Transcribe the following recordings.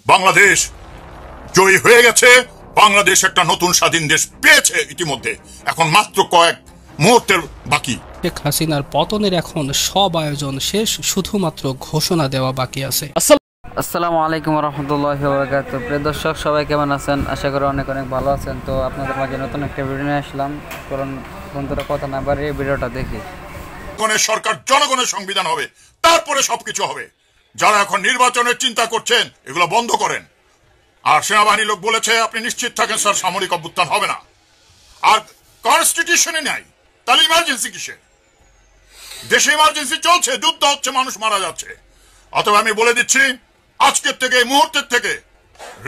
বাংলাদেশ জয়ী হয়ে গেছে। বাংলাদেশ একটা নতুন স্বাধীন দেশ পেয়েছে ইতিমধ্যে। এখন মাত্র কয়েক মুহূর্তের বাকি। শেখ হাসিনার পতনের এখন সব আয়োজন শেষ, শুধুমাত্র ঘোষণা দেওয়া বাকি আছে। আসসালামু আলাইকুম রহমতুল্লাহি ওয়া বারাকাতুহু। প্রিয় দর্শক, সবাই কেমন আছেন? আশা করি অনেক অনেক ভালো আছেন। তো আপনাদের মাঝে নতুন একটা ভিডিও নিয়ে আসলাম। কারণ বন্ধুরা, কথা না বাড়িয়ে ভিডিওটা দেখি। সরকার জনগণের সংবিধান হবে, তারপরে সবকিছু হবে। যারা এখন নির্বাচনের চিন্তা করছেন এগুলো বন্ধ করেন। আর সেনাবাহিনী লোক বলেছে আপনি নিশ্চিত থাকেন স্যার, সামরিক অভ্যুত্থান হবে না। আর কনস্টিটিউশনে নাই, তাহলে ইমার্জেন্সি কিসের? দেশে ইমার্জেন্সি চলছে, যুদ্ধ হচ্ছে, মানুষ মারা যাচ্ছে। অথবা আমি বলে দিচ্ছি, আজকের থেকে, এই মুহূর্তের থেকে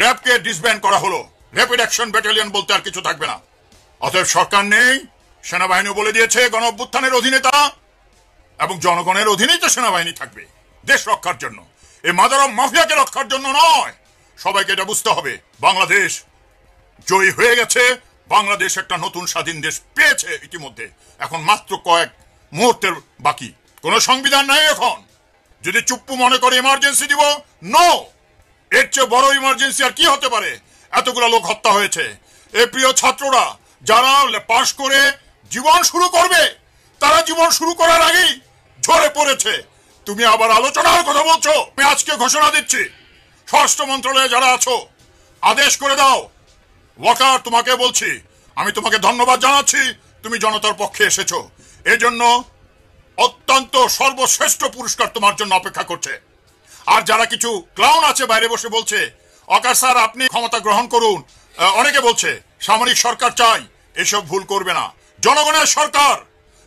র্যাবকে ডিসব্যান্ড করা হলো। র্যাপিড অ্যাকশন ব্যাটালিয়ন বলতে আর কিছু থাকবে না। অতএব সরকার নেই, সেনাবাহিনী বলে দিয়েছে গণ অভ্যুত্থানের অধীনে তারা, এবং জনগণের অধীনেই তো সেনাবাহিনী থাকবে দেশ রক্ষার জন্য। এই মাদার অফ মাফিয়াকে রক্ষার জন্য নয়। সবাইকে এটা বুঝতে হবে। বাংলাদেশ জয়ী হয়ে গেছে। বাংলাদেশ একটা নতুন স্বাধীন দেশ পেয়েছে ইতিমধ্যে। এখন মাত্র কয়েক মুহূর্তের বাকি। কোন সংবিধান নাই এখন। যদি চুপ্পু মনে করে ইমার্জেন্সি দিব, নো। এর চেয়ে বড় ইমার্জেন্সি আর কি হতে পারে? এতগুলো লোক হত্যা হয়েছে। এই প্রিয় ছাত্ররা যারা পাশ করে জীবন শুরু করবে, তারা জীবন শুরু করার আগেই ঝরে পড়েছে। তুমি আবার আলোচনার কথা বলছো। আমি আজকে ঘোষণা দিচ্ছি, স্বরাষ্ট্র মন্ত্রণালয়ে যারা আছো, আদেশ করে দাও। ওয়াকার, তোমাকে বলছি, আমি তোমাকে ধন্যবাদ জানাচ্ছি। তুমি জনতার পক্ষে এসেছো, এজন্য অত্যন্ত সর্বশ্রেষ্ঠ পুরস্কার তোমার জন্য অপেক্ষা করছে। আর যারা কিছু ক্লাউন আছে বাইরে বসে বলছে, ওয়াকার স্যার আপনি ক্ষমতা গ্রহণ করুন, অনেকে বলছে সামরিক সরকার চাই, এসব ভুল করবে না। জনগণের সরকার,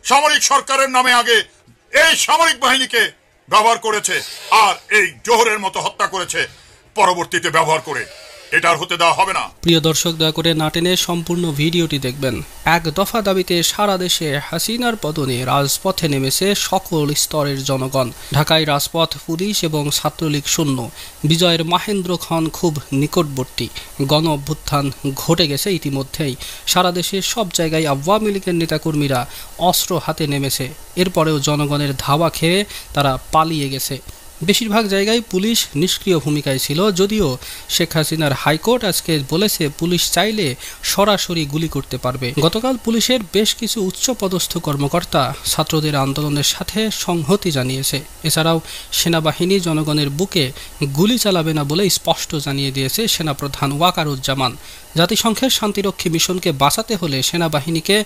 সামরিক সরকারের নামে আগে এই সামরিক বাহিনীকে ব্যবহার করেছে, আর এই জোহরের মতো হত্যা করেছে পরবর্তীতে ব্যবহার করে। এটা আর হতে দেওয়া হবে না। প্রিয় দর্শক, দয়া করে না টেনে সম্পূর্ণ ভিডিওটি দেখবেন। এক দফা দাবিতে সারা দেশে হাসিনার পতনে রাজপথে নেমেছে সকল স্তরের জনগণ। ঢাকায় রাজপথ পুলিশ এবং ছাত্রলীগ শূন্য। বিজয়ের মাহেন্দ্রক্ষণ খুব নিকটবর্তী। গণ অভ্যুত্থান ঘটে গেছে ইতিমধ্যেই। সারা দেশে সব জায়গায় আওয়ামী লীগের নেতাকর্মীরা অস্ত্র হাতে নেমেছে। এরপরেও জনগণের ধাওয়া খেয়ে তারা পালিয়ে গেছে। বেশিরভাগ জায়গায় পুলিশ নিষ্ক্রিয় ভূমিকায় ছিল, যদিও শেখ হাসিনার হাইকোর্ট আজকে বলেছে পুলিশ চাইলে সরাসরি গুলি করতে পারবে। গতকাল পুলিশের বেশ কিছু উচ্চপদস্থ কর্মকর্তা ছাত্রদের আন্দোলনের সাথে সংহতি জানিয়েছে। এছাড়াও সেনাবাহিনী জনগণের বুকে গুলি চালাবে না বলে স্পষ্ট জানিয়ে দিয়েছে সেনাপ্রধান ওয়াকারুজ্জামান। জাতিসংঘের শান্তিরক্ষী মিশনকে বাঁচাতে হলে সেনাবাহিনীকে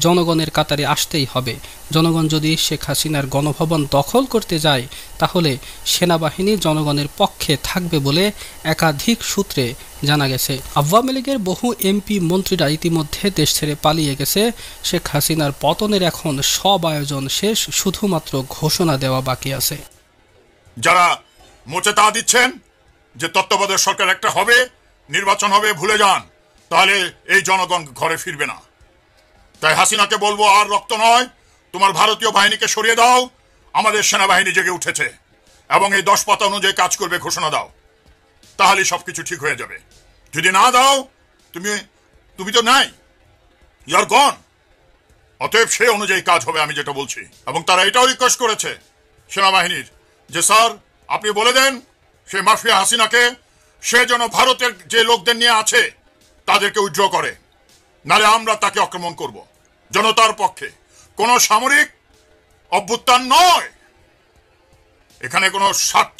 জনগণের কাতারে আসতেই হবে। জনগণ যদি শেখ হাসিনার গণভবন দখল করতে যায়, তাহলে সেনাবাহিনী জনগণের পক্ষে থাকবে বলে একাধিক সূত্রে জানা গেছে। আওয়ামী লীগের বহু এমপি মন্ত্রীরা ইতিমধ্যে দেশ ছেড়ে পালিয়ে গেছে। শেখ হাসিনার পতনের এখন সব আয়োজন শেষ, শুধুমাত্র ঘোষণা দেওয়া বাকি আছে। যারা মোচে তা দিচ্ছেন যে তত্ত্বাবধায়ক সরকার একটা হবে, নির্বাচন হবে, ভুলে যান, তাহলে এই জনগণ ঘরে ফিরবে না। তাই হাসিনাকে বলবো, আর রক্ত নয়, তোমার ভারতীয় বাহিনীকে সরিয়ে দাও। আমাদের সেনাবাহিনী জেগে উঠেছে এবং এই 10 পাতা অনুযায়ী কাজ করবে, ঘোষণা দাও, তাহলে সবকিছু ঠিক হয়ে যাবে। যদি না দাও, তুমি তো নাই, ইউর গন। অতএব সে অনুযায়ী কাজ হবে, আমি যেটা বলছি। এবং তারা এটাও রিকোয়েস্ট করেছে সেনাবাহিনীর যে স্যার আপনি বলে দেন সে মাফিয়া হাসিনাকে, সে যেন ভারতের যে লোকদের নিয়ে আছে তাদেরকে উইথড্র করে, নালে আমরা তাকে আক্রমণ করব। জনতার পক্ষে কোন সামরিক অভ্যুত্থান নয়। এখানে কোন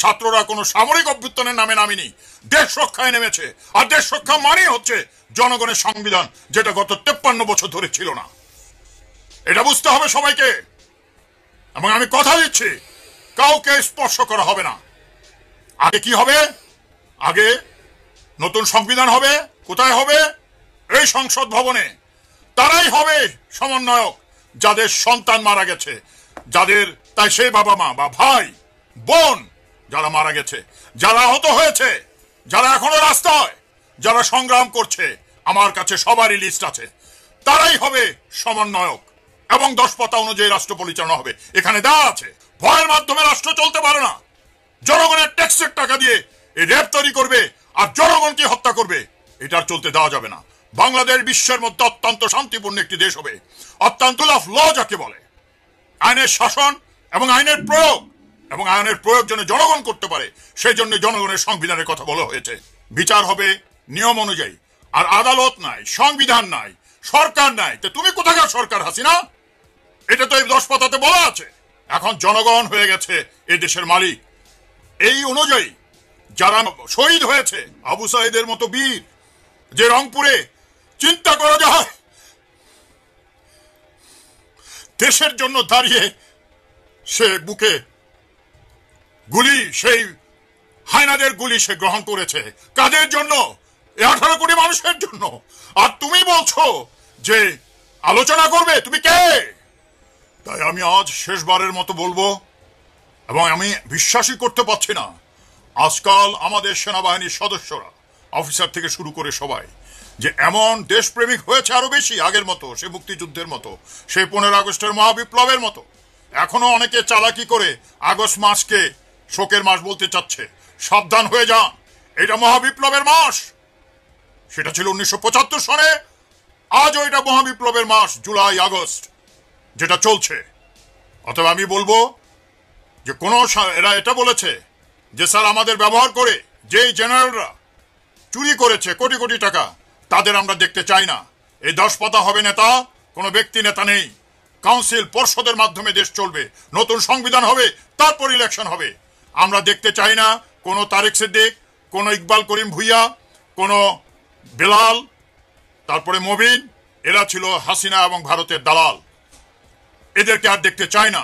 ছাত্ররা কোন সামরিক অভ্যুত্থানের নামে নামেনি, দেশ রক্ষায় নেমেছে। আর দেশ রক্ষা মানে হচ্ছে জনগণের সংবিধান, যেটা গত 53 বছর ধরে ছিল না। এটা বুঝতে হবে সবাইকে। এবং আমি কথা দিচ্ছি, কাউকে স্পর্শ করা হবে না। আগে কি হবে? আগে নতুন সংবিধান হবে। কোথায় হবে? এই সংসদ ভবনে। তারাই হবে সমন্বয়ক যাদের সন্তান মারা গেছে, যাদের তাই সেই বাবা মা বা ভাই বোন যারা মারা গেছে, যারা আহত হয়েছে, যারা এখনো রাস্তায়, যারা সংগ্রাম করছে, আমার কাছে সবারই লিস্ট আছে। তারাই হবে সমন্বয়ক এবং 10 পাতা অনুযায়ী রাষ্ট্র পরিচালনা হবে। এখানে দেওয়া আছে, ভয়ের মাধ্যমে রাষ্ট্র চলতে পারে না। জনগণের ট্যাক্সের টাকা দিয়ে এই র্যাব তৈরি করবে আর জনগণকে হত্যা করবে, এটা চলতে দেওয়া যাবে না। বাংলাদেশ বিশ্বের মধ্যে অত্যন্ত শান্তিপূর্ণ একটি দেশ হবে। অত্যন্ত রুল অফ ল যাকে বলে, আইনের শাসন এবং আইনের প্রয়োগ, এবং আইনের প্রয়োগ যেন জনগণ করতে পারে, সেই জন্য জনগণের সংবিধানের কথা বলা হয়েছে। বিচার হবে নিয়ম অনুযায়ী। আর আদালত নাই, সংবিধান নাই, সরকার নাই, তো তুমি কোথাকার সরকার হাসিনা? এটা তো এই 10 পাতাতে বলা আছে। এখন জনগণ হয়ে গেছে এই দেশের মালিক। এই অনুযায়ী যারা শহীদ হয়েছে, আবু সাইদের মতো বীর, যে রংপুরে চিন্তা করা যায় দেশের জন্য দাঁড়িয়ে সে বুকে গুলি, সেই হায়নাদের গুলি সে গ্রহণ করেছে। কাদের জন্য? 18 কোটি মানুষের জন্য। আর তুমি বলছো যে আলোচনা করবে, তুমি কে? তাই আমি আজ শেষবারের মতো বলবো, এবং আমি বিশ্বাসই করতে পারছি না আজকাল আমাদের সেনাবাহিনীর সদস্যরা, অফিসার থেকে শুরু করে সবাই, যে এমন দেশপ্রেমিক হয়েছে আরো বেশি আগের মতো, সে মুক্তিযুদ্ধের মতো, সেই 15 আগস্টের মহাবিপ্লবের মতো। এখনো অনেকে চালাকি করে আগস্ট মাসকে শোকের মাস বলতে চাচ্ছে। সাবধান হয়ে যান, এটা মহাবিপ্লবের মাস। সেটা ছিল 1975 সনে, আজও এটা মহাবিপ্লবের মাস, জুলাই আগস্ট যেটা চলছে। অথবা আমি বলবো যে এরা এটা বলেছে যে স্যার আমাদের ব্যবহার করে যেই জেনারেলরা চুরি করেছে কোটি কোটি টাকা, তাদের আমরা দেখতে চাই না। এই 10 পাতা হবে নেতা, কোনো ব্যক্তি নেতা নেই। কাউন্সিল পর্ষদের মাধ্যমে দেশ চলবে, নতুন সংবিধান হবে, তারপর ইলেকশন হবে। আমরা দেখতে চাই না কোনো তারেক সিদ্দিক, কোনো ইকবাল করিম ভুইয়া, কোনো বেলাল, তারপরে মবিন, এরা ছিল হাসিনা এবং ভারতের দালাল। এদেরকে আর দেখতে চাই না।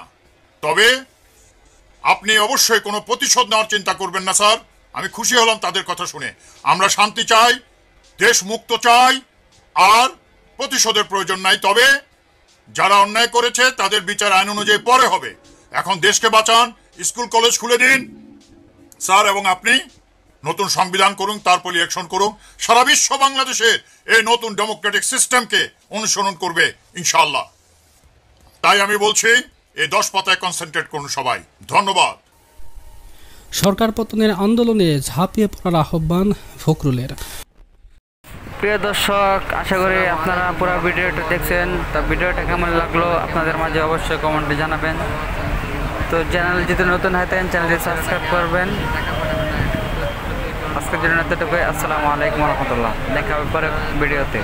তবে আপনি অবশ্যই কোনো প্রতিশোধ নেওয়ার চিন্তা করবেন না স্যার। আমি খুশি হলাম তাদের কথা শুনে। আমরা শান্তি চাই, দেশ মুক্ত চাই, আর প্রতিশোধের প্রয়োজন নাই। তবে যারা অন্যায় করেছে তাদের বিচার আইন অনুযায়ী পরে হবে। এখন দেশকে বাঁচান, স্কুল কলেজ খুলে দিন স্যার, এবং আপনি নতুন সংবিধান করুন, তারপর ইলেকশন করুন। সারা বিশ্ব বাংলাদেশের এই নতুন ডেমোক্রেটিক সিস্টেমকে অনুসরণ করবে ইনশাআল্লাহ। তাই আমি বলছি এই 10 পাতায় কনসেন্ট্রেট করুন সবাই। ধন্যবাদ। সরকার পতনের আন্দোলনে ঝাঁপিয়ে পড়ার আহ্বান ফখরুলের। প্রিয় দর্শক, আশা করি আপনারা পুরো ভিডিওটা দেখছেন। তা ভিডিওটা কেমন লাগলো আপনাদের মাঝে অবশ্যই কমেন্টে জানাবেন। তো চ্যানেল যদি নতুন হয় তাহলে চ্যানেলটি সাবস্ক্রাইব করবেন। আজকের জন্য এতটুকুই। আসসালামু আলাইকুম রহমতুল্লাহ। দেখা হবে পরে ভিডিওতে।